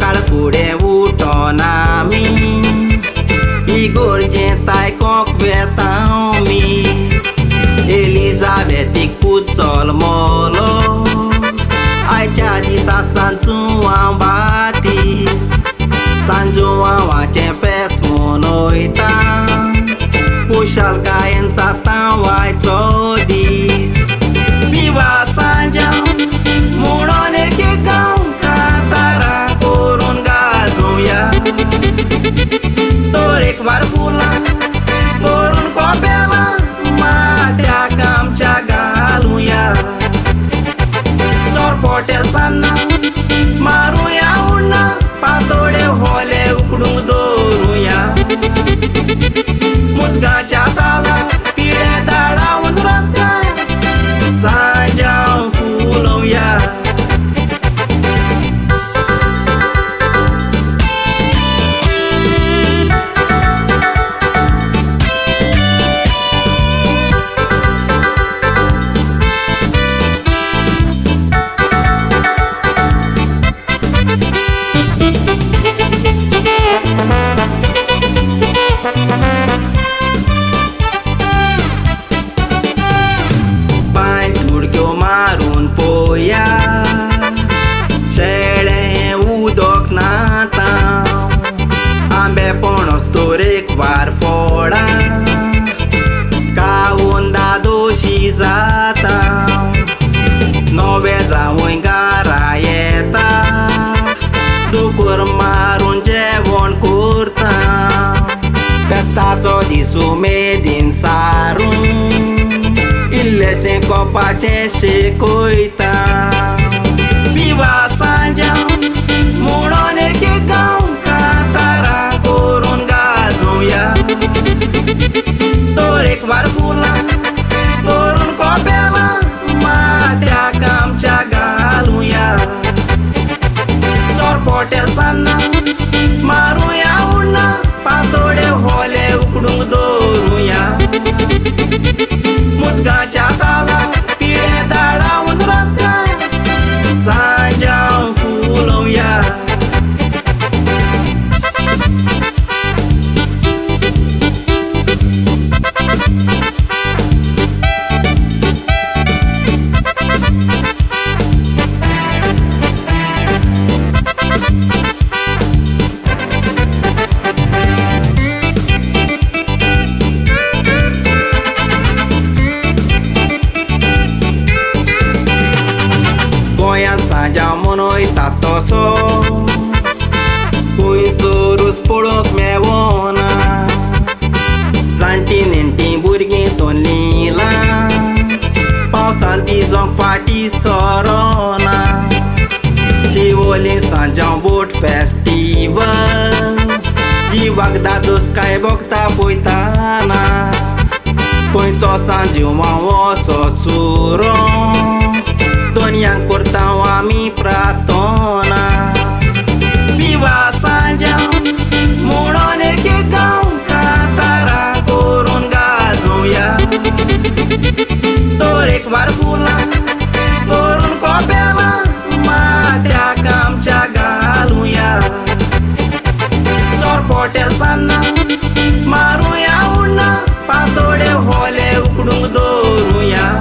सकाळ फुडें उठोन आमी इगोर्जेंत आयकोंक वेतां मीस एलिझाबेथीक पुचोल मोलो आयच्या दिसा सांजू हांव बातीस सांजू हांवाचें फेस्त मनयता कुशालकायेन जाता वायचो दीस विवा सांजांव म्हणून एक गांव कांतारां करून गाजोवया तोरेकवार फुलां करून कोपेलां माथ्याक आमच्या घालुया सोरपोटेल सान्नां मारुया उडना पातोडे होले उकडूंक दवरुया मुजगाच्या ताला पिळे दाडावून रस्त्यार सांजांव फुलोवया मारून पोया शेळें उदक नाता आंबे पणस तोरेक वार फोडां कावून दादोशी जाता नवे जावूय गारा येता दुकर मारून जेवण करता फेस्ताचो दीस उमेदीन सारून इल्लेशें कोपाचें शेकोयता विवा सांजांव म्हणून एक गांव कांतारां करून गाजोवया तोरेकवार फुलां करून कोपेलां माथ्याक आमच्या घालुया सोरपोटेल सान्नां मारुया उडना पातोडे होले उकडूंक दवरुया मुजगाच्या ताला पिळे दाडावून रस्त्यार सांजांव फुलोवया गोंयांत सांजांव मनयता तसो खुंयसरूच पळोवंक मेळना जाणटी नेणटी भुरगीं तोल्लीलां पावसांत भिजोंक फाटीं सरोना शिवोली सांजांव बोट फेस्टिवल जिवाक दादोस काय भोगता पळयताना खंयचो सांजिवांव असो चुरो दोनयांक करतांव आमी प्रार्थना विवा सांजांव म्हणून एक गांव कांतारां करून गाजोवया तोरेकवार फुलां करून कोपेलां माथ्याक आमच्या घालुया सोरपोटेल सान्नां मारुया उडना पातोडे होले उकडूंक दवरुया